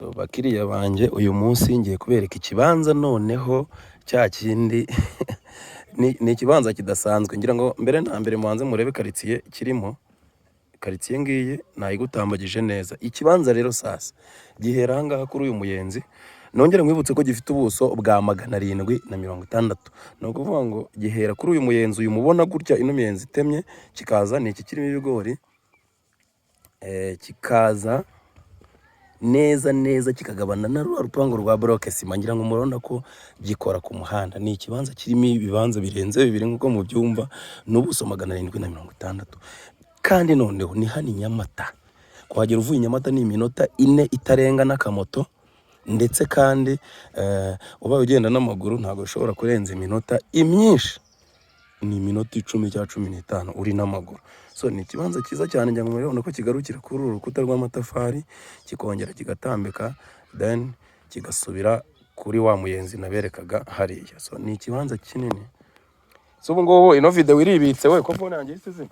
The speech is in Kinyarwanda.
Bakiriya banje uyu munsi ngiye kubereka ikibanza noneho cya kindi ni ikibanza kidasanzwe ngira ngo mbere na mbere mubanze murebe quartier kirimo. Quartier ngiyi nayigutambagije neza. Ikibanza rero sasa gihera aha ngaha kuri uyu muyenzi, nongere nkwibutse ko gifite ubuso bwa 760. No kuvuga ngo gihera kuri uyu muyenzi uyu mubona gutya ino miyenzi itemye, kikaza ni iki kirimo ibigori, kikaza neza kikagabana na rupango rwa block sima. Ngira ngo murabona ko gikora ku muhanda. Ni ikibanza kirimo ibibanza birenze bibiri nkuko mu byumva, n'ubuso 760. Kandi noneho ni hani Nyamata. Kuhagera uvuye Nyamata ni iminota 4 itarenga n'akamoto, ndetse kandi uba ugenda n'amaguru ntago ushobora kurenza iminota imyinshi, ni iminota 10 cyangwa 15 uri n'amaguru. So ni ikibanza cyiza cyane, njya murabona ko kigarukira kuri uru rukuta rw'amatafari, kikongera kigatambika, then kigasubira kuri wa muyenzi naberekaga hariya. So ni ikibanza kinini. So ubu ngubu ino video iribitse we ko phone yanjye isize.